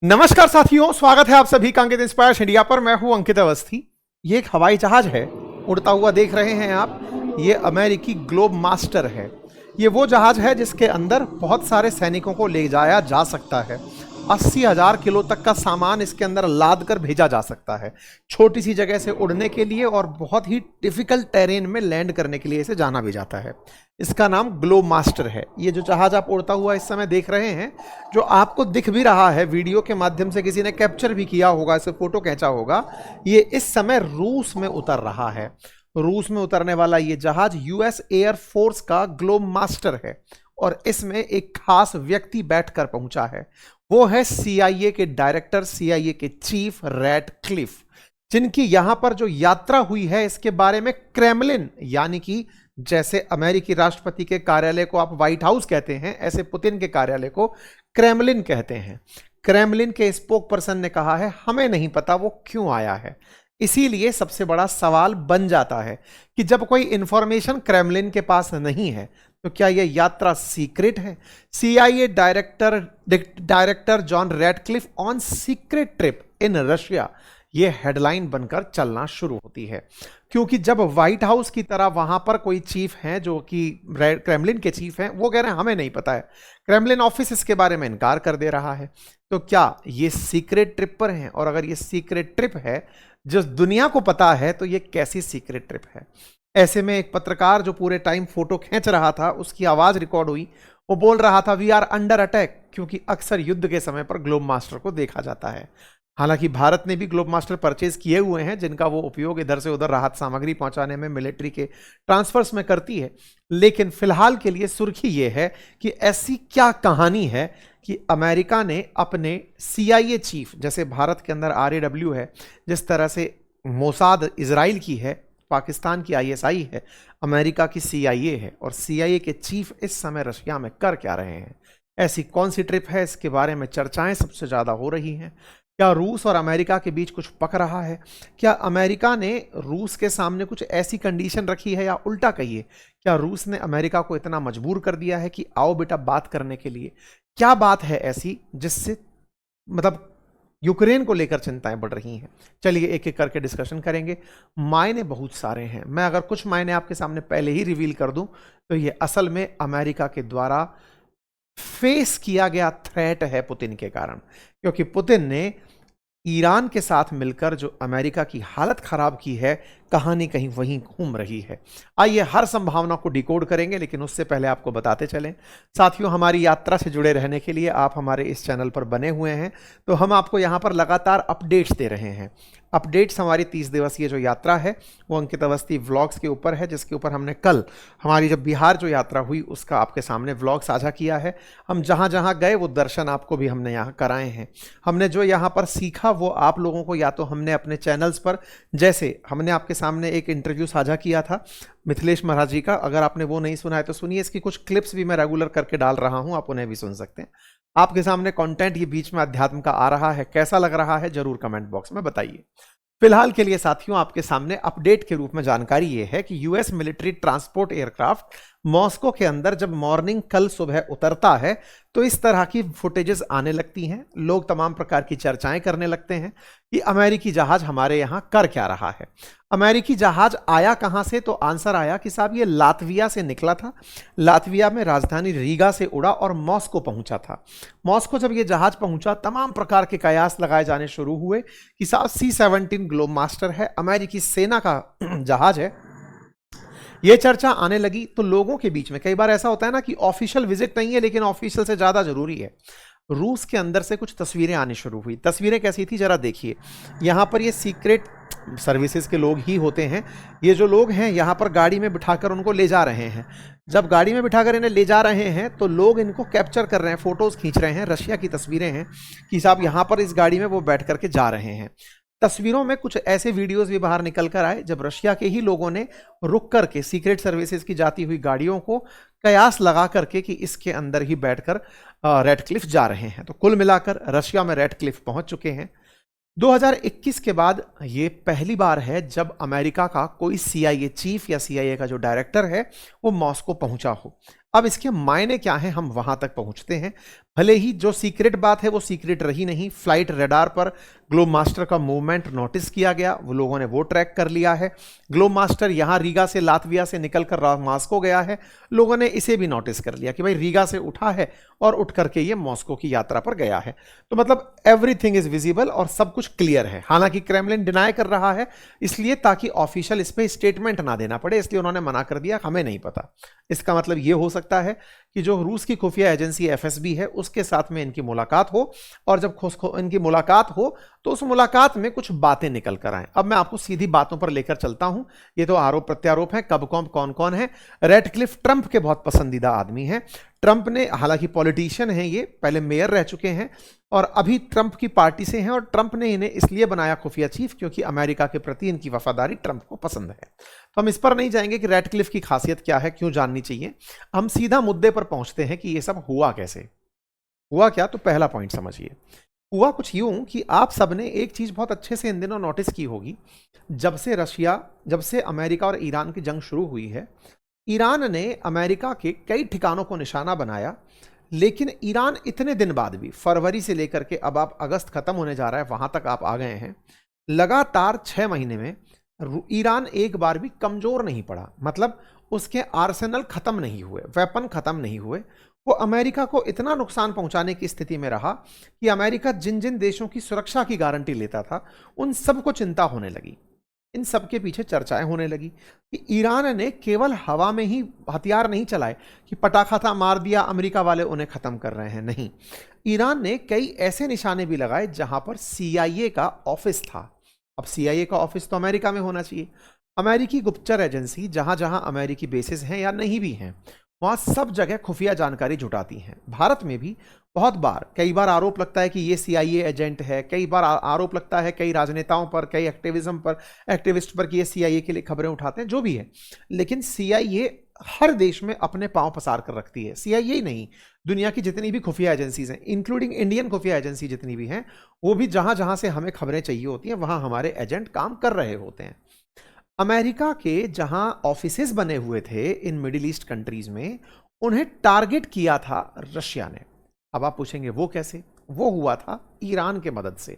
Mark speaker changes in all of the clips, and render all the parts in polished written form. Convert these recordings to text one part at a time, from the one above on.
Speaker 1: नमस्कार साथियों, स्वागत है आप सभी का अंकित इंस्पायर्स इंडिया पर। मैं हूं अंकित अवस्थी। ये एक हवाई जहाज है, उड़ता हुआ देख रहे हैं आप। ये अमेरिकी ग्लोब मास्टर है। ये वो जहाज है जिसके अंदर बहुत सारे सैनिकों को ले जाया जा सकता है। 80,000 किलो तक का सामान इसके अंदर लाद कर भेजा जा सकता है। छोटी सी जगह से उड़ने के लिए और बहुत ही डिफिकल्ट टेरेन में लैंड करने के लिए इसे जाना भी जाता है। इसका नाम ग्लोब मास्टर है। ये जो जहाज आप उड़ता हुआ इस समय देख रहे हैं, जो आपको दिख भी रहा है, वीडियो के माध्यम से किसी ने कैप्चर भी किया होगा, इसे फोटो खींचा होगा, ये इस समय रूस में उतर रहा है। रूस में उतरने वाला ये जहाज यूएस एयर फोर्स का ग्लोब मास्टर है और इसमें एक खास व्यक्ति बैठकर पहुंचा है। वो है सीआईए के डायरेक्टर, सीआईए के चीफ रैटक्लिफ, जिनकी यहां पर जो यात्रा हुई है इसके बारे में क्रेमलिन, यानी कि जैसे अमेरिकी राष्ट्रपति के कार्यालय को आप व्हाइट हाउस कहते हैं, ऐसे पुतिन के कार्यालय को क्रेमलिन कहते हैं। क्रेमलिन के स्पोक पर्सन ने कहा है हमें नहीं पता वो क्यों आया है। इसीलिए सबसे बड़ा सवाल बन जाता है कि जब कोई इंफॉर्मेशन क्रेमलिन के पास नहीं है तो क्या यह यात्रा सीक्रेट है। CIA director John Ratcliffe on secret trip in Russia, यह हेडलाइन बनकर चलना शुरू होती है। क्योंकि जब व्हाइट हाउस की तरह वहां पर कोई चीफ हैं जो कि क्रेमलिन के चीफ हैं, वो कह रहे हैं हमें नहीं पता है, क्रेमलिन ऑफिस इसके बारे में इनकार कर दे रहा है, तो क्या ये सीक्रेट ट्रिप पर हैं? और अगर ये सीक्रेट ट्रिप है जो दुनिया को पता है, तो ये कैसी सीक्रेट ट्रिप है? ऐसे में एक पत्रकार जो पूरे टाइम फोटो खींच रहा था, उसकी आवाज रिकॉर्ड हुई। वो बोल रहा था वी आर अंडर अटैक, क्योंकि अक्सर युद्ध के समय पर ग्लोब मास्टर को देखा जाता है। हालांकि भारत ने भी ग्लोब मास्टर परचेज किए हुए हैं, जिनका वो उपयोग इधर से उधर राहत सामग्री पहुंचाने में, मिलिट्री के ट्रांसफर्स में करती है। लेकिन फिलहाल के लिए सुर्खी ये है कि ऐसी क्या कहानी है कि अमेरिका ने अपने सीआईए चीफ, जैसे भारत के अंदर आरएडब्ल्यू है, जिस तरह से मोसाद इजराइल की है, पाकिस्तान की आईएसआई है, अमेरिका की सीआईए है, और सीआईए के चीफ इस समय रशिया में कर क्या रहे हैं? ऐसी कौन सी ट्रिप है? इसके बारे में चर्चाएं सबसे ज्यादा हो रही हैं। क्या रूस और अमेरिका के बीच कुछ पक रहा है? क्या अमेरिका ने रूस के सामने कुछ ऐसी कंडीशन रखी है, या उल्टा कहिए, क्या रूस ने अमेरिका को इतना मजबूर कर दिया है कि आओ बेटा बात करने के लिए? क्या बात है ऐसी जिससे मतलब यूक्रेन को लेकर चिंताएं बढ़ रही हैं? चलिए एक एक करके डिस्कशन करेंगे। मायने बहुत सारे हैं। मैं अगर कुछ मायने आपके सामने पहले ही रिवील कर दूं, तो ये असल में अमेरिका के द्वारा फेस किया गया थ्रेट है पुतिन के कारण। क्योंकि पुतिन ने ईरान के साथ मिलकर जो अमेरिका की हालत खराब की है, कहानी कहीं वहीं घूम रही है। आइए हर संभावना को डिकोड करेंगे, लेकिन उससे पहले आपको बताते चलें साथियों, हमारी यात्रा से जुड़े रहने के लिए आप हमारे इस चैनल पर बने हुए हैं, तो हम आपको यहां पर लगातार अपडेट्स दे रहे हैं। अपडेट्स हमारी 30 दिवसीय जो यात्रा है वो अंकित अवस्थी व्लॉग्स के ऊपर है, जिसके ऊपर हमने कल हमारी जब बिहार जो यात्रा हुई उसका आपके सामने व्लॉग साझा किया है। हम जहां जहां गए वो दर्शन आपको भी हमने यहाँ कराए हैं। हमने जो यहाँ पर सीखा वो आप लोगों को या तो हमने अपने चैनल्स पर, जैसे हमने आपके सामने एक इंटरव्यू साझा किया था मिथिलेश महाराज जी का, अगर आपने वो नहीं सुना है तो सुनिए। इसकी कुछ क्लिप्स भी मैं रेगुलर करके डाल रहा हूं, आप उन्हें भी सुन सकते हैं। आपके सामने कंटेंट ये बीच में अध्यात्म का आ रहा है, कैसा लग रहा है जरूर कमेंट बॉक्स में बताइए। फिलहाल के लिए साथियों आपके सामने अपडेट के रूप में जानकारी यह है कि US military transport aircraft Moscow के अंदर जब मॉर्निंग कल सुबह उतरता है तो इस तरह की फुटेजेस आने लगती हैं। लोग तमाम प्रकार की चर्चाएं करने लगते हैं कि अमेरिकी जहाज हमारे यहां कर क्या रहा है। अमेरिकी जहाज आया कहां से? तो आंसर आया कि साहब ये लातविया से निकला था। लातविया में राजधानी रीगा से उड़ा और मॉस्को पहुंचा था। मॉस्को जब ये जहाज पहुंचा, तमाम प्रकार के कयास लगाए जाने शुरू हुए कि साहब C-17 ग्लोब मास्टर है, अमेरिकी सेना का जहाज है। ये चर्चा आने लगी तो लोगों के बीच में, कई बार ऐसा होता है ना कि ऑफिशियल विजिट नहीं है लेकिन ऑफिशियल से ज्यादा जरूरी है, रूस के अंदर से कुछ तस्वीरें आनी शुरू हुई। तस्वीरें कैसी थी जरा देखिए। यहां पर ये सीक्रेट सर्विसेज के लोग ही होते हैं। ये जो लोग हैं यहां पर गाड़ी में बिठाकर उनको ले जा रहे हैं। जब गाड़ी में बिठाकर इन्हें ले जा रहे हैं तो लोग इनको कैप्चर कर रहे हैं, फोटोज खींच रहे हैं। रशिया की तस्वीरें हैं कि साहब यहां पर इस गाड़ी में वो बैठ करके जा रहे हैं। तस्वीरों में कुछ ऐसे वीडियोस भी बाहर निकल कर आए जब रशिया के ही लोगों ने रुक करके सीक्रेट सर्विसेज की जाती हुई गाड़ियों को कयास लगा करके कि इसके अंदर ही बैठकर रैटक्लिफ जा रहे हैं। तो कुल मिलाकर रशिया में रैटक्लिफ पहुंच चुके हैं। 2021 के बाद ये पहली बार है जब अमेरिका का कोई सीआईए चीफ या सीआईए का जो डायरेक्टर है वो मॉस्को पहुंचा हो। अब इसके मायने क्या हैं, हम वहां तक पहुंचते हैं। भले ही जो सीक्रेट बात है वो सीक्रेट रही नहीं, फ्लाइट रडार पर ग्लोब मास्टर का मूवमेंट नोटिस किया गया, वो लोगों ने वो ट्रैक कर लिया है। ग्लोब मास्टर यहाँ रीगा से, लातविया से निकलकर मॉस्को गया है, लोगों ने इसे भी नोटिस कर लिया कि भाई रीगा से उठा है और उठ करके ये मॉस्को की यात्रा पर गया है। तो मतलब एवरीथिंग इज विजिबल और सब कुछ क्लियर है। हालांकि क्रेमलिन डिनाई कर रहा है, इसलिए ताकि ऑफिशियल इस पे स्टेटमेंट ना देना पड़े, इसलिए उन्होंने मना कर दिया, हमें नहीं पता। इसका मतलब ये हो सकता है कि जो रूस की खुफिया एजेंसी एफएसबी है उसके साथ में इनकी मुलाकात हो, और जब इनकी मुलाकात हो तो उस मुलाकात में कुछ बातें निकल कर आए। अब मैं आपको सीधी बातों पर लेकर चलता हूं। ये तो आरोप प्रत्यारोप है, कब कौन कौन है। रेडक्लिफ ट्रंप के बहुत पसंदीदा आदमी हैं। ट्रंप ने, हालांकि पॉलिटिशियन हैं ये, पहले मेयर रह चुके हैं और अभी ट्रंप की पार्टी से हैं, और ट्रंप ने इन्हें इसलिए बनाया खुफिया चीफ क्योंकि अमेरिका के प्रति इनकी वफादारी ट्रंप को पसंद है। तो हम इस पर नहीं जाएंगे कि रेडक्लिफ की खासियत क्या है, क्यों जाननी चाहिए। हम सीधा मुद्दे पर पहुंचते हैं कि ये सब हुआ कैसे, हुआ क्या। तो पहला पॉइंट समझिए, हुआ कुछ यूं कि आप सबने एक चीज बहुत अच्छे से इन दिनों नोटिस की होगी, जब से अमेरिका और ईरान की जंग शुरू हुई है, ईरान ने अमेरिका के कई ठिकानों को निशाना बनाया, लेकिन ईरान इतने दिन बाद भी, फरवरी से लेकर के अब आप अगस्त खत्म होने जा रहा है, वहां तक आप आ गए हैं, लगातार 6 महीने में ईरान एक बार भी कमजोर नहीं पड़ा। मतलब उसके आर्सेनल खत्म नहीं हुए, वेपन खत्म नहीं हुए। वो अमेरिका को इतना नुकसान पहुंचाने की स्थिति में रहा कि अमेरिका जिन जिन देशों की सुरक्षा की गारंटी लेता था उन सबको चिंता होने लगी। इन सब के पीछे चर्चाएं होने लगी कि ईरान ने केवल हवा में ही हथियार नहीं चलाए कि पटाखा था मार दिया, अमेरिका वाले उन्हें खत्म कर रहे हैं, नहीं। ईरान ने कई ऐसे निशाने भी लगाए जहां पर CIA का ऑफिस था। अब CIA का ऑफिस तो अमेरिका में होना चाहिए। अमेरिकी गुप्तचर एजेंसी जहां जहां अमेरिकी बेसिस हैं या नहीं भी हैं, वहां सब जगह खुफिया जानकारी जुटाती हैं। भारत में भी बहुत बार, कई बार आरोप लगता है कि ये CIA एजेंट है, कई बार आरोप लगता है कई राजनेताओं पर, कई एक्टिविस्ट पर कि ये CIA के लिए खबरें उठाते हैं, जो भी है। लेकिन CIA हर देश में अपने पांव पसार कर रखती है। CIA ही नहीं, दुनिया की जितनी भी खुफिया एजेंसीज हैं, इंक्लूडिंग इंडियन खुफिया एजेंसी जितनी भी हैं, वो भी जहां जहां से हमें खबरें चाहिए होती हैं वहां हमारे एजेंट काम कर रहे होते हैं। अमेरिका के जहां ऑफिसेज बने हुए थे इन मिडिल ईस्ट कंट्रीज में, उन्हें टारगेट किया था रशिया ने। अब आप पूछेंगे वो कैसे? वो हुआ था ईरान के मदद से।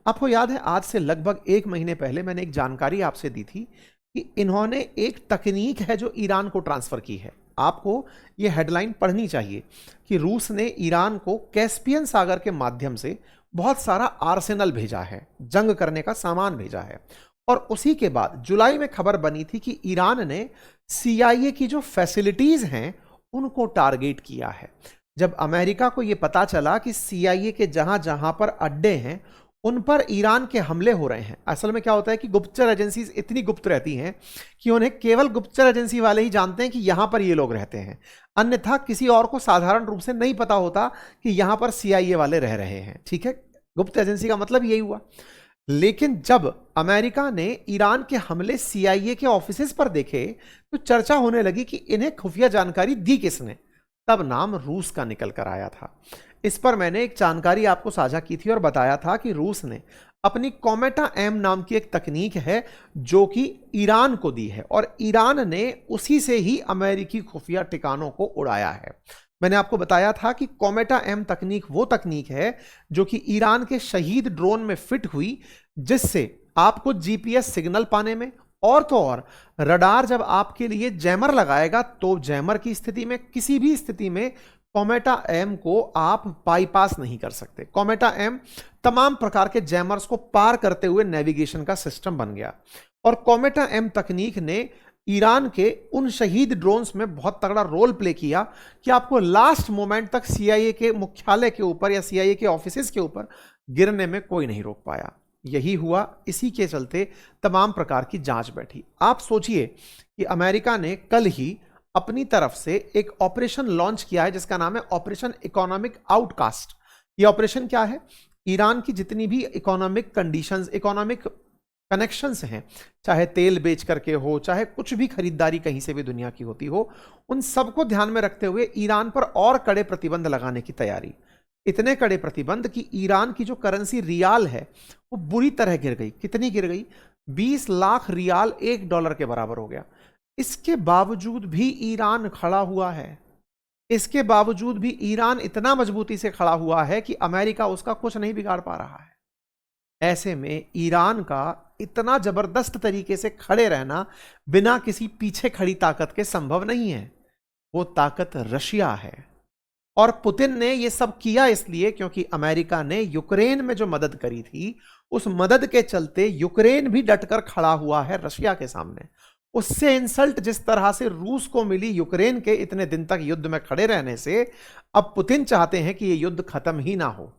Speaker 1: आपको याद है, आज से लगभग 1 महीने पहले मैंने एक जानकारी आपसे दी थी कि इन्होंने एक तकनीक है जो ईरान को ट्रांसफर की है। आपको यह हेडलाइन पढ़नी चाहिए कि रूस ने ईरान को कैस्पियन सागर के माध्यम से बहुत सारा आर्सेनल भेजा है, जंग करने का सामान भेजा है। और उसी के बाद जुलाई में खबर बनी थी कि ईरान ने CIA की जो फैसिलिटीज हैं उनको टारगेट किया है। जब अमेरिका को यह पता चला कि CIA के जहां जहां पर अड्डे हैं उन पर ईरान के हमले हो रहे हैं। असल में क्या होता है कि गुप्तचर एजेंसीज इतनी गुप्त रहती हैं कि उन्हें केवल गुप्तचर एजेंसी वाले ही जानते हैं कि यहां पर ये लोग रहते हैं, अन्यथा किसी और को साधारण रूप से नहीं पता होता कि यहां पर CIA वाले रह रहे हैं। ठीक है, गुप्त एजेंसी का मतलब यही हुआ। लेकिन जब अमेरिका ने ईरान के हमले CIA के ऑफिसेज पर देखे तो चर्चा होने लगी कि इन्हें खुफिया जानकारी दी किसने। तब नाम रूस का निकल कर आया था। इस पर मैंने एक जानकारी आपको साझा की थी और बताया था कि रूस ने अपनी कॉमेटा M नाम की एक तकनीक है जो कि ईरान को दी है, और ईरान ने उसी से ही अमेरिकी खुफिया ठिकानों को उड़ाया है। मैंने आपको बताया था कि कॉमेटा M तकनीक वो तकनीक है जो कि ईरान के शहीद ड्रोन में फिट हुई, जिससे आपको GPS सिग्नल पाने में, और तो और रडार जब आपके लिए जैमर लगाएगा तो जैमर की स्थिति में, किसी भी स्थिति में कॉमेटा M को आप बाईपास नहीं कर सकते। कॉमेटा M तमाम प्रकार के जैमर्स को पार करते हुए नेविगेशन का सिस्टम बन गया। और कॉमेटा M तकनीक ने ईरान के उन शहीद ड्रोन्स में बहुत तगड़ा रोल प्ले किया कि आपको लास्ट मोमेंट तक CIA के मुख्यालय के ऊपर या CIA के ऑफिसेज के ऊपर गिरने में कोई नहीं रोक पाया। यही हुआ, इसी के चलते तमाम प्रकार की जांच बैठी। आप सोचिए कि अमेरिका ने कल ही अपनी तरफ से एक ऑपरेशन लॉन्च किया है जिसका नाम है ऑपरेशन इकोनॉमिक आउटकास्ट। ये ऑपरेशन क्या है? ईरान की जितनी भी इकोनॉमिक कंडीशंस, इकोनॉमिक कनेक्शंस हैं, चाहे तेल बेच करके हो, चाहे कुछ भी खरीदारी कहीं से भी दुनिया की होती हो, उन सबको ध्यान में रखते हुए ईरान पर और कड़े प्रतिबंध लगाने की तैयारी। इतने कड़े प्रतिबंध कि ईरान की जो करेंसी रियाल है वो बुरी तरह गिर गई। कितनी गिर गई? 20 लाख रियाल $1 के बराबर हो गया। इसके बावजूद भी ईरान खड़ा हुआ है। इसके बावजूद भी ईरान इतना मजबूती से खड़ा हुआ है कि अमेरिका उसका कुछ नहीं बिगाड़ पा रहा है। ऐसे में ईरान का इतना जबरदस्त तरीके से खड़े रहना बिना किसी पीछे खड़ी ताकत के संभव नहीं है। वो ताकत रशिया है। और पुतिन ने यह सब किया इसलिए क्योंकि अमेरिका ने यूक्रेन में जो मदद करी थी, उस मदद के चलते यूक्रेन भी डटकर खड़ा हुआ है रशिया के सामने। उससे इंसल्ट जिस तरह से रूस को मिली यूक्रेन के इतने दिन तक युद्ध में खड़े रहने से, अब पुतिन चाहते हैं कि यह युद्ध खत्म ही ना हो।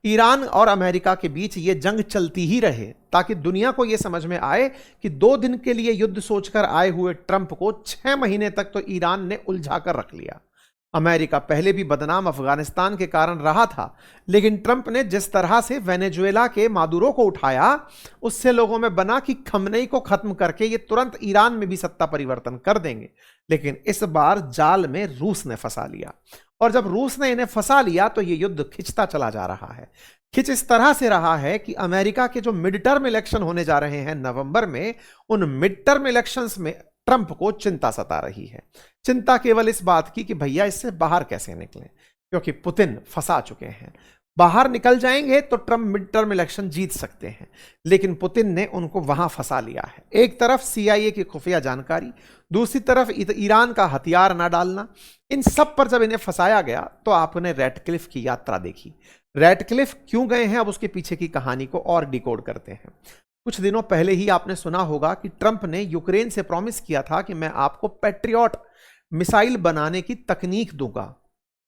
Speaker 1: ईरान और अमेरिका के बीच ये जंग चलती ही रहे ताकि दुनिया को यह समझ में आए कि 2 दिन के लिए युद्ध सोचकर आए हुए ट्रंप को 6 महीने तक तो ईरान ने उलझा कर रख लिया। अमेरिका पहले भी बदनाम अफगानिस्तान के कारण रहा था, लेकिन ट्रंप ने जिस तरह से वेनेजुएला के मादुरो को उठाया, उससे लोगों में बना कि खमनेई को खत्म करके ये तुरंत ईरान में भी सत्ता परिवर्तन कर देंगे। लेकिन इस बार जाल में रूस ने फंसा लिया, और जब रूस ने इन्हें फंसा लिया तो ये युद्ध खिंचता चला जा रहा है। खिंच इस तरह से रहा है कि अमेरिका के जो मिड टर्म इलेक्शन होने जा रहे हैं नवंबर में, उन मिड टर्म इलेक्शंस में ट्रंप को चिंता सता रही है। चिंता केवल इस बात की कि भैया इससे बाहर कैसे निकलें, क्योंकि पुतिन फंसा चुके हैं। बाहर निकल जाएंगे तो ट्रंप मिड टर्म इलेक्शन जीत सकते हैं, लेकिन पुतिन ने उनको वहां फंसा लिया है। एक तरफ CIA की खुफिया जानकारी, दूसरी तरफ ईरान का हथियार ना डालना। इन सब पर जब इन्हें फंसाया गया तो आपने रैटक्लिफ की यात्रा देखी। रैटक्लिफ क्यों गए हैं, अब उसके पीछे की कहानी को और डिकोड करते हैं। कुछ दिनों पहले ही आपने सुना होगा कि ट्रंप ने यूक्रेन से प्रॉमिस किया था कि मैं आपको पैट्रियट मिसाइल बनाने की तकनीक दूंगा,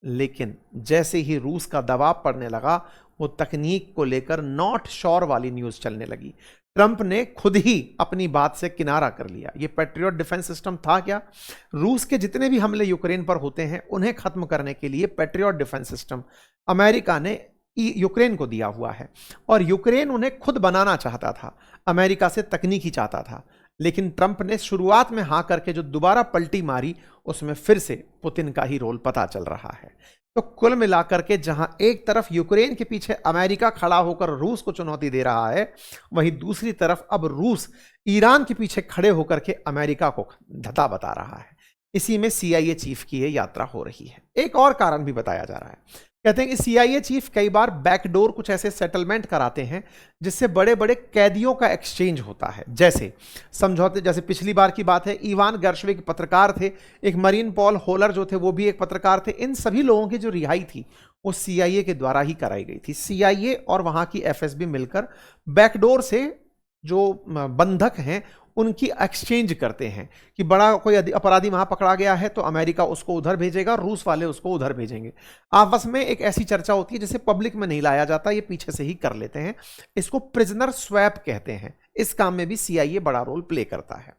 Speaker 1: लेकिन जैसे ही रूस का दबाव पड़ने लगा, वो तकनीक को लेकर नॉट श्योर वाली न्यूज चलने लगी। ट्रंप ने खुद ही अपनी बात से किनारा कर लिया। ये पैट्रियट डिफेंस सिस्टम था क्या? रूस के जितने भी हमले यूक्रेन पर होते हैं, उन्हें खत्म करने के लिए पैट्रियट डिफेंस सिस्टम अमेरिका ने यूक्रेन को दिया हुआ है, और यूक्रेन उन्हें खुद बनाना चाहता था, अमेरिका से तकनीक ही चाहता था। लेकिन ट्रंप ने शुरुआत में हां करके जो दोबारा पलटी मारी, उसमें फिर से पुतिन का ही रोल पता चल रहा है। तो कुल मिलाकर के जहां एक तरफ यूक्रेन के पीछे अमेरिका खड़ा होकर रूस को चुनौती दे रहा है, वहीं दूसरी तरफ अब रूस ईरान के पीछे खड़े होकर के अमेरिका को धता बता रहा है। इसी में CIA चीफ की यह यात्रा हो रही है। एक और कारण भी बताया जा रहा है। कहते हैं कि CIA चीफ कई बार बैकडोर कुछ ऐसे सेटलमेंट कराते हैं जिससे बड़े बड़े कैदियों का एक्सचेंज होता है। जैसे समझौते, जैसे पिछली बार की बात है, इवान गर्शविक पत्रकार थे, एक मरीन पॉल होलर जो थे वो भी एक पत्रकार थे। इन सभी लोगों की जो रिहाई थी वो CIA के द्वारा ही कराई गई थी। CIA और वहां की FSB मिलकर बैकडोर से जो बंधक हैं उनकी एक्सचेंज करते हैं कि बड़ा कोई अपराधी वहां पकड़ा गया है तो अमेरिका उसको उधर भेजेगा, रूस वाले उसको उधर भेजेंगे। आपस में एक ऐसी चर्चा होती है जिसे पब्लिक में नहीं लाया जाता, ये पीछे से ही कर लेते हैं। इसको प्रिजनर स्वैप कहते हैं। इस काम में भी CIA बड़ा रोल प्ले करता है।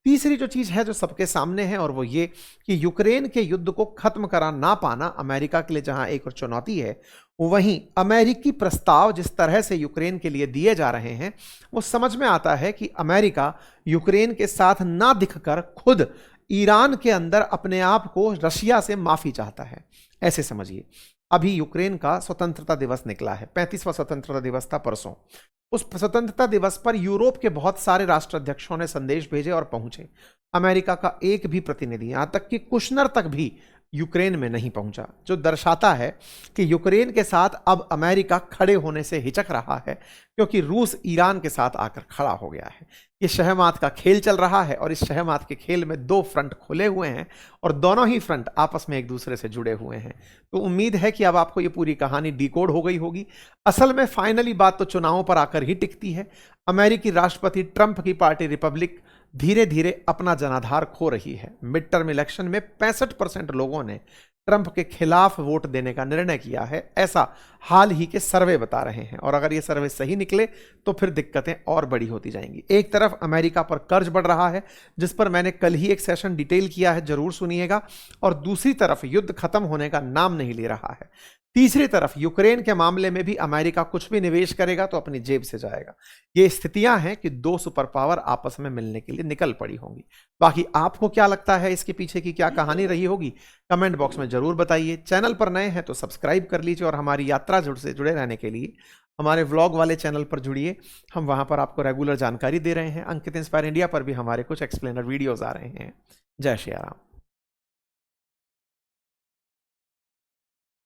Speaker 1: तीसरी जो चीज है जो सबके सामने है, और वो ये कि यूक्रेन के युद्ध को खत्म करा ना पाना अमेरिका के लिए जहां एक और चुनौती है, वहीं अमेरिकी प्रस्ताव जिस तरह से यूक्रेन के लिए दिए जा रहे हैं, वो समझ में आता है कि अमेरिका यूक्रेन के साथ ना दिखकर खुद ईरान के अंदर अपने आप को रशिया से माफी चाहता है। ऐसे समझिए, अभी यूक्रेन का स्वतंत्रता दिवस निकला है, 35वां स्वतंत्रता दिवस था परसों। उस स्वतंत्रता दिवस पर यूरोप के बहुत सारे राष्ट्राध्यक्षों ने संदेश भेजे और पहुंचे। अमेरिका का एक भी प्रतिनिधि, यहां तक कि कुशनर तक भी यूक्रेन में नहीं पहुंचा, जो दर्शाता है कि यूक्रेन के साथ अब अमेरिका खड़े होने से हिचक रहा है, क्योंकि रूस ईरान के साथ आकर खड़ा हो गया है। ये शहमात का खेल चल रहा है, और इस शहमात के खेल में 2 फ्रंट खुले हुए हैं, और दोनों ही फ्रंट आपस में एक दूसरे से जुड़े हुए हैं। तो उम्मीद है कि अब आपको ये पूरी कहानी डिकोड हो गई होगी। असल में फाइनली बात तो चुनावों पर आकर ही टिकती है। अमेरिकी राष्ट्रपति ट्रंप की पार्टी रिपब्लिक धीरे धीरे अपना जनाधार खो रही है। मिड टर्म इलेक्शन में 65% लोगों ने ट्रंप के खिलाफ वोट देने का निर्णय किया है, ऐसा हाल ही के सर्वे बता रहे हैं। और अगर ये सर्वे सही निकले तो फिर दिक्कतें और बड़ी होती जाएंगी। एक तरफ अमेरिका पर कर्ज बढ़ रहा है, जिस पर मैंने कल ही एक सेशन डिटेल किया है, जरूर सुनिएगा। और दूसरी तरफ युद्ध खत्म होने का नाम नहीं ले रहा है। तीसरी तरफ यूक्रेन के मामले में भी अमेरिका कुछ भी निवेश करेगा तो अपनी जेब से जाएगा। ये स्थितियां हैं कि 2 सुपर पावर आपस में मिलने के लिए निकल पड़ी होंगी। बाकी आपको क्या लगता है, इसके पीछे की क्या कहानी रही होगी, कमेंट बॉक्स में जरूर बताइए। चैनल पर नए हैं तो सब्सक्राइब कर लीजिए, और हमारी यात्रा से जुड़े रहने के लिए हमारे व्लॉग वाले चैनल पर जुड़िए। हम वहां पर आपको रेगुलर जानकारी दे रहे हैं। अंकित इंस्पायर इंडिया पर भी हमारे कुछ एक्सप्लेनर वीडियोज आ रहे हैं। जय श्री राम।